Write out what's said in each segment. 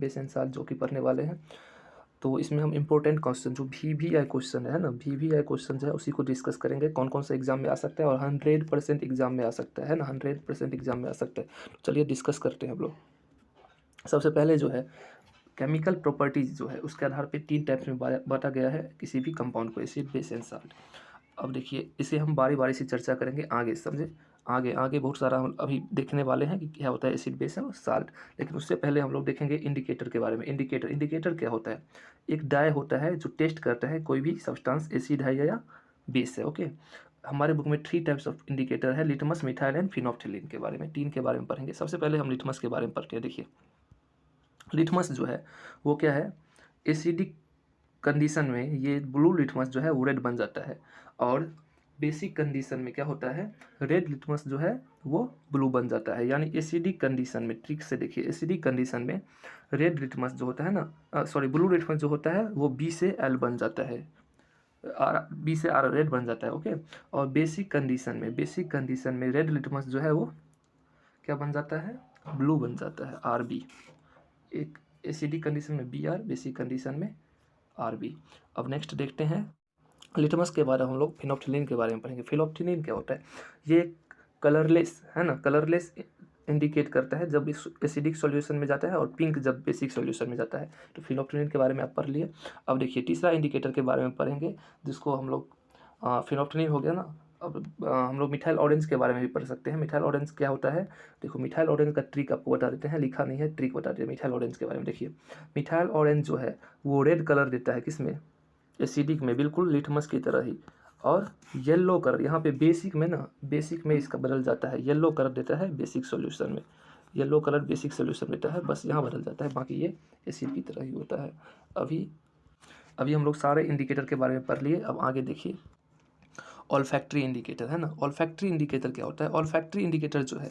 Base and salt जो कि पढ़ने वाले हैं। तो इसमें हम इंपॉर्टेंट क्वेश्चन जो VVI क्वेश्चन है ना, VVI क्वेश्चन जो है उसी को डिस्कस करेंगे, कौन कौन सा एग्जाम में आ सकता है और 100% एग्जाम में आ सकता है ना, 100% एग्जाम में आ सकता है। तो चलिए डिस्कस करते हैं हम लोग। सबसे पहले जो है केमिकल प्रॉपर्टीज जो है उसके आधार पे 3 टाइप्स में बांटा गया है किसी भी कंपाउंड को, एसिड बेस एंड साल्ट। अब देखिए इसे हम बारी बारी से चर्चा करेंगे आगे, समझे। आगे आगे बहुत सारा हम अभी देखने वाले हैं कि क्या होता है एसिड बेस और साल्ट। लेकिन उससे पहले हम लोग देखेंगे इंडिकेटर के बारे में। इंडिकेटर क्या होता है? एक डाई होता है जो टेस्ट करता है कोई भी सब्सटेंस एसिड है या बेस है। ओके, हमारे बुक में 3 टाइप्स ऑफ इंडिकेटर है, लिटमस, मिथाइल एंड फिनोप्थिलीन के बारे में, 3 के बारे में पढ़ेंगे। सबसे पहले हम लिटमस के बारे में पढ़ते हैं। देखिए लिटमस जो है वो क्या है, एसिडिक कंडीशन में ये ब्लू लिटमस जो है वो रेड बन जाता है, और बेसिक कंडीशन में क्या होता है, रेड लिटमस जो है वो ब्लू बन जाता है। यानी एसिडिक कंडीशन में, ट्रिक से देखिए, एसिडिक कंडीशन में रेड लिटमस जो होता है ना, सॉरी ब्लू लिटमस जो होता है वो B से L बन जाता है, B से R रेड बन जाता है। ओके, और बेसिक कंडीशन में रेड लिटमस जो है वो क्या बन जाता है, ब्लू बन जाता है, RB। एक एसिडिक कंडीशन में BR, बेसिक कंडीशन में RB। अब नेक्स्ट देखते हैं लिटमस के बाद हम लोग फिनोप्थिलीन के बारे में पढ़ेंगे। फिनोप्थिलीन क्या होता है, ये कलरलेस है ना, कलरलेस इंडिकेट करता है जब इस एसिडिक सॉल्यूशन में जाता है, और पिंक जब बेसिक सॉल्यूशन में जाता है। तो फिनोप्थिलीन के बारे में आप पढ़ लिए। अब देखिए तीसरा इंडिकेटर के बारे में पढ़ेंगे जिसको हम लोग फिनोप्थिलीन हो गया ना। अब हम लोग मिथाइल ऑरेंज के बारे में भी पढ़ सकते हैं। मिथाइल ऑरेंज क्या होता है, देखो मिथाइल ऑरेंज का ट्रिक आपको बता देते हैं, लिखा नहीं है, ट्रिक बता देते हैं मिथाइल ऑरेंज के बारे में। देखिए मिथाइल ऑरेंज जो है वो रेड कलर देता है, किसमें, एसिडिक में, बिल्कुल लिटमस की तरह ही। और येलो कलर यहाँ पे बेसिक में ना, बेसिक में इसका बदल जाता है, येलो कलर देता है बेसिक सॉल्यूशन में, येलो कलर बेसिक सॉल्यूशन देता है, बस यहाँ बदल जाता है, बाकी ये एसिड की तरह ही होता है। अभी अभी हम लोग सारे इंडिकेटर के बारे में पढ़ लिए। अब आगे देखिए ऑल्फैक्टरी इंडिकेटर है ना। ऑल्फैक्टरी इंडिकेटर क्या होता है, ऑल्फैक्टरी इंडिकेटर जो है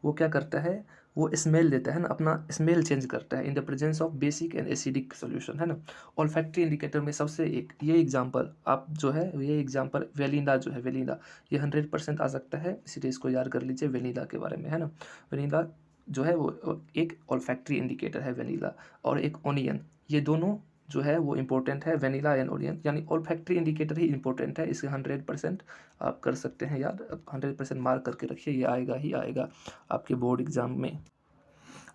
वो क्या करता है, वो स्मेल देता है ना, अपना स्मेल चेंज करता है in the presence of basic and acidic solution, है ना। ऑल्फैक्टरी इंडिकेटर में सबसे एक ये एग्जांपल आप जो है, ये एग्जांपल वेलिना जो है, वेलिना ये 100% आ सकता है, इसीलिए इसको याद कर लीजिए वेनिला के बारे में, है ना। वेनिला जो है वो एक ऑल्फैक्टरी इंडिकेटर है, वेनिला। और एक ओनियन, ये दोनों जो है वो इंपॉर्टेंट है, वेनिला एंड ओरियन, यानी ऑल्फैक्टरी इंडिकेटर ही इंपॉर्टेंट है। इसे 100% आप कर सकते हैं याद, 100% मार्क करके रखिए, ये आएगा ही आएगा आपके बोर्ड एग्जाम में।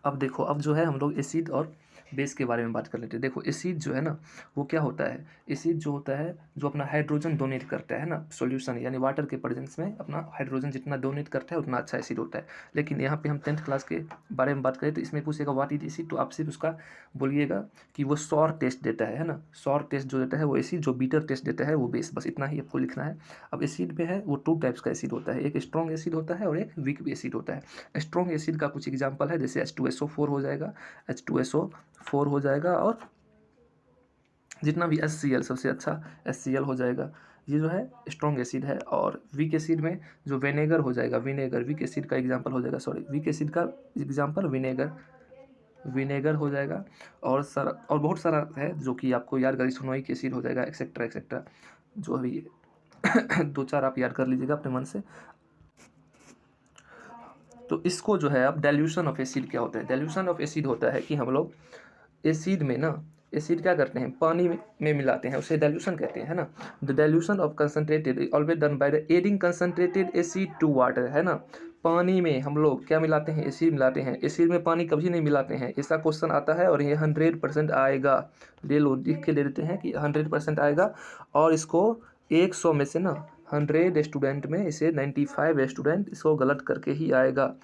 अब देखो, अब जो है हम लोग एसिड और बेस के बारे में बात कर लेते हैं। देखो एसिड जो है ना वो क्या होता है, एसिड जो होता है जो अपना हाइड्रोजन डोनेट करता है ना सॉल्यूशन, यानी वाटर के प्रेजेंस में अपना हाइड्रोजन जितना डोनेट करता है उतना अच्छा एसिड होता है। लेकिन यहाँ पे हम 10th क्लास के बारे में बात करें तो इसमें पूछेगा व्हाट इज एसिड, तो आप सिर्फ उसका बोलिएगा कि वो सॉर टेस्ट देता है ना, सॉर टेस्ट जो देता है वो एसिड, जो बीटर टेस्ट देता है वो बेस, बस इतना ही आपको लिखना है। अब एसिड में है वो 2 टाइप्स का एसिड होता है, एक स्ट्रॉन्ग एसिड होता है और एक वीक एसिड होता है। स्ट्रॉन्ग एसिड का कुछ एग्जाम्पल है, जैसे H2SO4 हो जाएगा, H2SO4 हो जाएगा, और जितना भी HCl सबसे अच्छा HCl हो जाएगा, ये जो है स्ट्रॉन्ग एसिड है। और वीक एसिड में जो विनेगर हो जाएगा, विनेगर वीक एसिड का एग्जांपल हो जाएगा, सॉरी वीक एसिड का एग्जांपल विनेगर हो जाएगा। और बहुत सारा है जो कि आपको याद कर, इथेनोइक एसिड हो जाएगा, एक्सेट्रा एक्सेट्रा, जो अभी 2-4 आप याद कर लीजिएगा अपने मन से। तो इसको जो है अब डाइल्यूशन ऑफ एसिड क्या होता है, डाइल्यूशन ऑफ एसिड होता है कि हम लोग एसिड में ना, एसिड क्या करते हैं, पानी में मिलाते हैं, उसे डाइल्यूशन कहते हैं, है ना। The dilution of concentrated always done by the adding concentrated acid to water, है ना। पानी में हम लोग क्या मिलाते हैं, एसिड मिलाते हैं, एसिड में पानी कभी नहीं मिलाते हैं, ऐसा क्वेश्चन आता है और ये 100% आएगा। ले लो, लिख के ले लेते हैं कि 100% आएगा। और इसको 100 में से ना 100 स्टूडेंट में इसे 95 स्टूडेंट इसको गलत करके ही आएगा,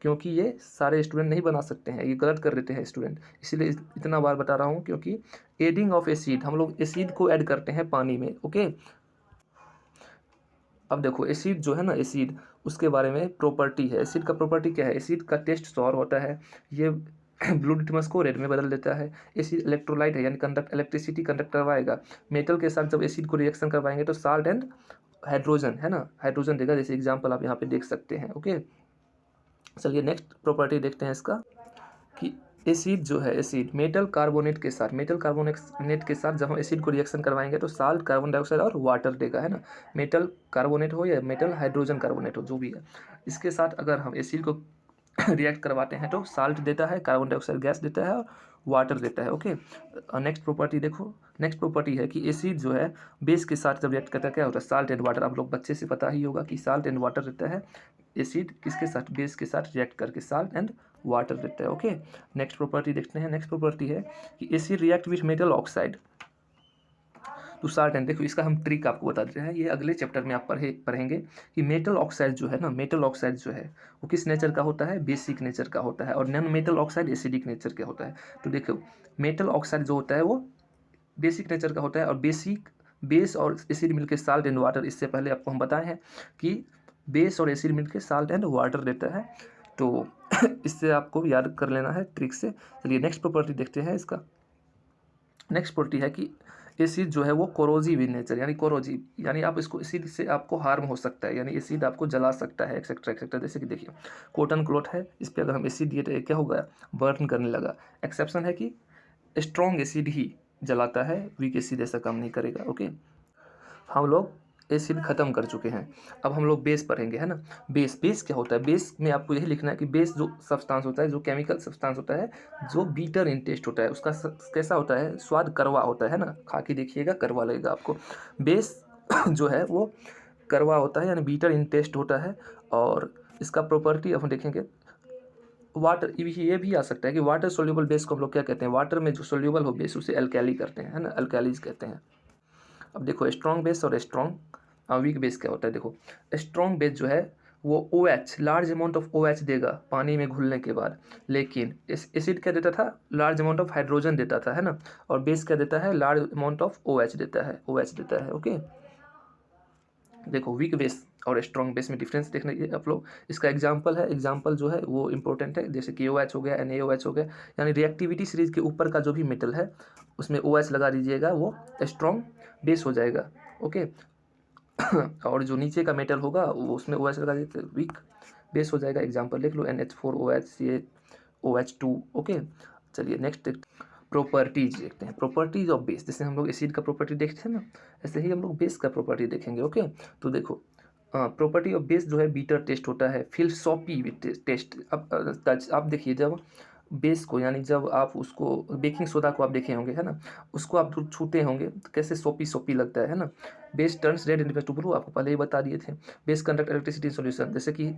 क्योंकि ये सारे स्टूडेंट नहीं बना सकते हैं, ये गलत कर देते हैं स्टूडेंट, इसीलिए इतना बार बता रहा हूँ। क्योंकि एडिंग ऑफ एसिड, हम लोग एसिड को ऐड करते हैं पानी में। ओके, अब देखो एसिड जो है ना, एसिड उसके बारे में प्रॉपर्टी है, एसिड का प्रॉपर्टी क्या है, एसिड का टेस्ट सॉर होता है, ये ब्लू लिटमस को रेड में बदल देता है। एसिड इलेक्ट्रोलाइट है, यानी इलेक्ट्रिसिटी कंडक्ट करवाएगा। मेटल के साथ जब एसिड को रिएक्शन करवाएंगे तो साल्ट एंड हाइड्रोजन, है ना, हाइड्रोजन देगा, जैसे एग्जाम्पल आप यहाँ पे देख सकते हैं। ओके, चलिए नेक्स्ट प्रॉपर्टी देखते हैं इसका, कि एसिड जो है, एसिड मेटल कार्बोनेट के साथ, मेटल कार्बोनेट के साथ जब हम एसिड को रिएक्शन करवाएंगे तो साल्ट, कार्बन डाइऑक्साइड और वाटर देगा, है ना। मेटल कार्बोनेट हो या मेटल हाइड्रोजन कार्बोनेट हो, जो भी है, इसके साथ अगर हम एसिड को रिएक्ट करवाते हैं तो साल्ट देता है, कार्बन डाइऑक्साइड गैस देता है और वाटर देता है। ओके, नेक्स्ट प्रॉपर्टी देखो, नेक्स्ट प्रॉपर्टी है कि एसिड जो है बेस के साथ जब रिएक्ट करता है क्या होता है, साल्ट एंड वाटर। आप लोग बच्चे से पता ही होगा कि साल्ट एंड वाटर रहता है। एसिड किसके साथ, बेस के साथ रिएक्ट करके साल्ट एंड वाटर देता है। ओके, नेक्स्ट प्रॉपर्टी देखते हैं। नेक्स्ट प्रॉपर्टी है कि acid react with metal oxide to salt and, देखो इसका हम ट्रिक आपको बता देते हैं, ये अगले चैप्टर में आप पढ़ेंगे कि मेटल ऑक्साइड जो है ना, मेटल ऑक्साइड जो है वो किस नेचर का होता है, बेसिक नेचर का होता है, और non metal oxide acidic nature का होता है। तो देखो मेटल ऑक्साइड जो होता है वो बेसिक नेचर का होता है, और बेस और एसिड मिलकर साल्ट एंड वाटर, इससे पहले आपको हम बताए हैं कि बेस और एसिड मिलकर साल्ट एंड वाटर देता है। तो इससे आपको याद कर लेना है ट्रिक से। चलिए नेक्स्ट प्रॉपर्टी देखते हैं इसका। नेक्स्ट प्रॉपर्टी है कि एसिड जो है वो कोरोजिव इन नेचर, यानी कोरोजिव यानी आप इसको एसिड से आपको हार्म हो सकता है, यानी एसिड आपको जला सकता है, एक्सेट्रा एक्सेट्रा। जैसे कि देखिए कॉटन क्लॉथ है, इस पर अगर हम एसिड दिए तो ये क्या होगा, बर्न करने लगा। एक्सेप्शन है कि स्ट्रॉन्ग एसिड ही जलाता है, वीक एसिड ऐसा काम नहीं करेगा। ओके, हम लोग एसिड खत्म कर चुके हैं, अब हम लोग बेस पढ़ेंगे, है ना। बेस क्या होता है, बेस में आपको यही लिखना है कि बेस जो सब्सटेंस होता है, जो केमिकल सब्सटेंस होता है, जो बीटर इन टेस्ट होता है, उसका कैसा होता है, स्वाद कड़वा होता है ना, खा के देखिएगा कड़वा लगेगा आपको। बेस जो है वो कड़वा होता है, यानी बीटर इन टेस्ट होता है। और इसका प्रॉपर्टी अब हम देखेंगे, वाटर ये भी आ सकता है कि वाटर सोल्यूबल बेस को हम लोग क्या कहते हैं, वाटर में जो सोल्यूबल हो बेस उसे अल्कैली करते हैं, है ना, अल्कैलीज कहते हैं। अब देखो स्ट्रॉन्ग बेस और वीक बेस क्या होता है। देखो स्ट्रॉन्ग बेस जो है वो OH large amount of OH देगा पानी में घुलने के बाद, लेकिन एसिड क्या देता था, लार्ज अमाउंट ऑफ हाइड्रोजन देता था, है ना। और बेस क्या देता है, लार्ज अमाउंट ऑफ OH देता है। ओके, देखो वीक बेस और स्ट्रॉन्ग बेस में डिफरेंस देखने के आप लोग, इसका एग्जांपल है, एग्जांपल जो है वो इंपॉर्टेंट है, जैसे KOH हो गया, NaOH हो गया, यानी रिएक्टिविटी सीरीज के ऊपर का जो भी मेटल है उसमें OH लगा दीजिएगा, वो स्ट्रॉन्ग बेस हो जाएगा। ओके और जो नीचे का मेटल होगा वो उसमें OH लगा दीजिए, वीक बेस हो जाएगा। एग्जांपल लिख लो, NH4OH CaOH2। ओके, चलिए नेक्स्ट प्रॉपर्टीज देखते हैं, प्रॉपर्टीज ऑफ बेस। जैसे हम लोग एसिड का प्रॉपर्टी देखते हैं ना, ऐसे ही हम लोग बेस का प्रॉपर्टी देखेंगे। ओके, तो देखो प्रॉपर्टी ऑफ बेस जो है बीटर टेस्ट होता है, फील सॉपी टेस्ट। अब आप देखिए जब बेस को, यानी जब आप उसको बेकिंग सोडा को आप देखे होंगे, है ना, उसको आप छूते होंगे तो कैसे सोपी सोपी लगता है ना। Base turns red into blue, आपको पहले ही बता दिए थे। बेस कंडक्ट इलेक्ट्रिसिटी सॉल्यूशन, जैसे कि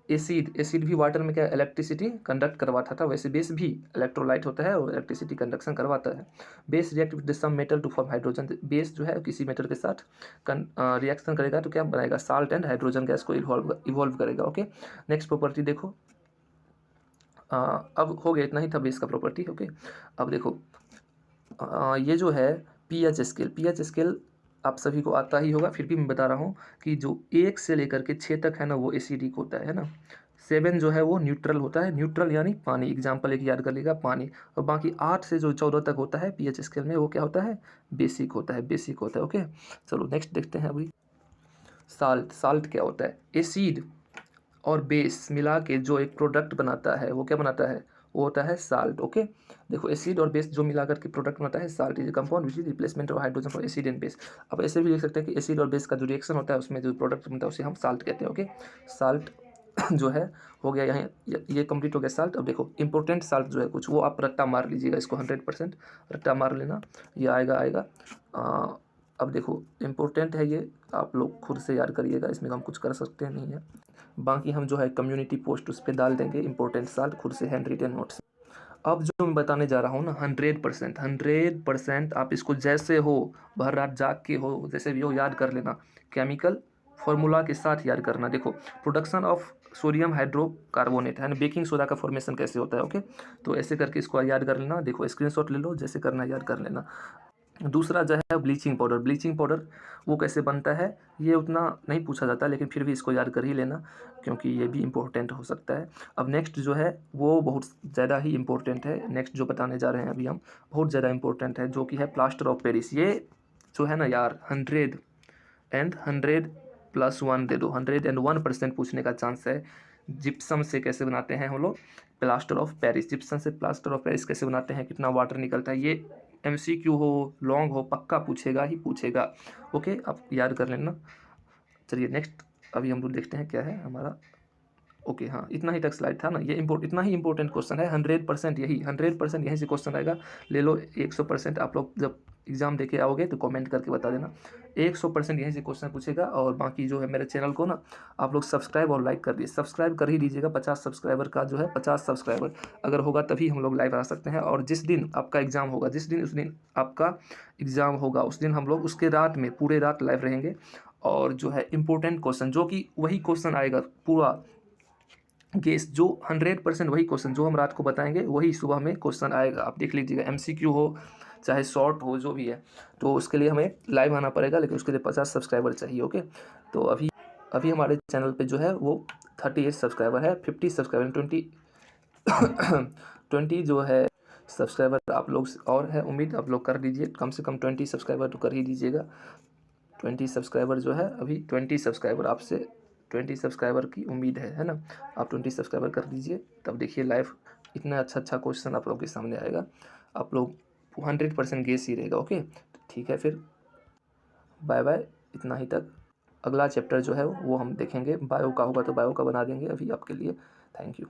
एसिड भी वाटर में क्या इलेक्ट्रिसिटी कंडक्ट करवाता था, वैसे बेस भी इलेक्ट्रोलाइट होता है और इलेक्ट्रिसिटी कंडक्शन करवाता है। Base react with some metal to form hydrogen, base जो है किसी मेटल के साथ रिएक्शन करेगा तो क्या बनाएगा, साल्ट एंड हाइड्रोजन गैस को इवॉल्व करेगा। ओके, नेक्स्ट प्रॉपर्टी देखो, अब हो गया, इतना ही था बेस का प्रॉपर्टी। ओके, अब देखो ये जो है पीएच स्केल आप सभी को आता ही होगा, फिर भी मैं बता रहा हूँ कि जो 1 से लेकर के 6 तक है ना वो एसिडिक होता है ना। 7 जो है वो न्यूट्रल होता है, न्यूट्रल यानी पानी, एग्जाम्पल एक याद कर लेगा पानी। और बाकी 8 से जो 14 तक होता है पीएच स्केल में, वो क्या होता है, बेसिक होता है। ओके, चलो नेक्स्ट देखते हैं। अभी साल्ट क्या होता है, एसिड और बेस मिला के जो एक प्रोडक्ट बनाता है वो क्या बनाता है, वो होता है साल्ट। ओके, देखो एसिड और बेस जो मिलाकर के प्रोडक्ट बनाता है salt is compound which is replacement of hydrogen for acid and base. अब ऐसे भी लिख सकते हैं कि एसिड और बेस का जो रिएक्शन होता है उसमें जो प्रोडक्ट बनता है उसे हम साल्ट कहते हैं। ओके, साल्ट जो है हो गया, यहाँ ये कंप्लीट हो गया साल्ट। अब देखो इंपॉर्टेंट साल्ट जो है कुछ, वो आप रट्टा मार लीजिएगा, इसको 100% रट्टा मार लेना, ये आएगा। अब देखो इम्पोर्टेंट है ये, आप लोग खुद से याद करिएगा, इसमें हम कुछ कर सकते नहीं है। बाकी हम जो है कम्युनिटी पोस्ट उस पर डाल देंगे इंपॉर्टेंट साल्ट, खुद से हैंड रिटन नोट्स। अब जो मैं बताने जा रहा हूँ ना 100% आप इसको जैसे हो, भर रात जाग के हो, जैसे भी हो याद कर लेना, केमिकल फॉर्मूला के साथ याद करना। देखो प्रोडक्शन ऑफ सोडियम हाइड्रोकार्बोनेट है ना, बेकिंग सोडा का फॉर्मेशन कैसे होता है। ओके, तो ऐसे करके इसको याद कर लेना, देखो स्क्रीनशॉट ले लो, जैसे करना याद कर लेना। दूसरा जो है ब्लीचिंग पाउडर वो कैसे बनता है ये उतना नहीं पूछा जाता, लेकिन फिर भी इसको याद कर ही लेना क्योंकि ये भी इम्पोर्टेंट हो सकता है। अब नेक्स्ट जो है वो बहुत ज़्यादा ही इम्पोर्टेंट है, नेक्स्ट जो बताने जा रहे हैं अभी हम बहुत ज़्यादा इम्पोर्टेंट है, जो कि है प्लास्टर ऑफ पेरिस। ये जो है ना यार 100+1 दे दो, 101% पूछने का चांस है। जिप्सम से कैसे बनाते हैं हम लोग प्लास्टर ऑफ पेरिस, जिप्सम से प्लास्टर ऑफ पेरिस कैसे बनाते हैं, कितना वाटर निकलता है, ये MCQ हो लॉन्ग हो पक्का पूछेगा ही पूछेगा। ओके, आप याद कर लेना। चलिए नेक्स्ट अभी हम लोग देखते हैं क्या है हमारा ओके हाँ, इतना ही तक स्लाइड था ना, ये इतना ही इंपॉर्टेंट क्वेश्चन है। 100% यही 100% यहीं से क्वेश्चन आएगा। ले लो 100%। आप लोग जब एग्ज़ाम देके आओगे तो कमेंट करके बता देना। 100% यहीं से क्वेश्चन पूछेगा। और बाकी जो है मेरे चैनल को ना आप लोग सब्सक्राइब और लाइक कर दिए, सब्सक्राइब कर ही दीजिएगा। 50 सब्सक्राइबर का जो है 50 सब्सक्राइबर अगर होगा तभी हम लोग लाइव आ सकते हैं। और जिस दिन आपका एग्ज़ाम होगा, उस दिन आपका एग्ज़ाम होगा, उस दिन हम लोग उसके रात में पूरे रात लाइव रहेंगे। और जो है इंपॉर्टेंट क्वेश्चन, जो कि वही क्वेश्चन आएगा पूरा गेस, जो 100% वही क्वेश्चन जो हम रात को बताएंगे वही सुबह में क्वेश्चन आएगा। आप देख लीजिएगा, MCQ हो चाहे शॉर्ट हो, जो भी है। तो उसके लिए हमें लाइव आना पड़ेगा, लेकिन उसके लिए 50 सब्सक्राइबर चाहिए। ओके, तो अभी हमारे चैनल पे जो है वो 38 सब्सक्राइबर है। 50 सब्सक्राइबर 20 जो है सब्सक्राइबर आप लोग और है उम्मीद आप लोग कर दीजिए। कम से कम 20 सब्सक्राइबर तो कर ही दीजिएगा। 20 सब्सक्राइबर जो है, अभी 20 सब्सक्राइबर आपसे 20 सब्सक्राइबर की उम्मीद है ना। आप 20 सब्सक्राइबर कर दीजिए, तब देखिए लाइव इतना अच्छा क्वेश्चन आप लोगों के सामने आएगा। आप लोग 100% गेस ही रहेगा। ओके, ठीक है, फिर बाय बाय, इतना ही तक। अगला चैप्टर जो है वो हम देखेंगे, बायो का होगा तो बायो का बना देंगे अभी आपके लिए। Thank you.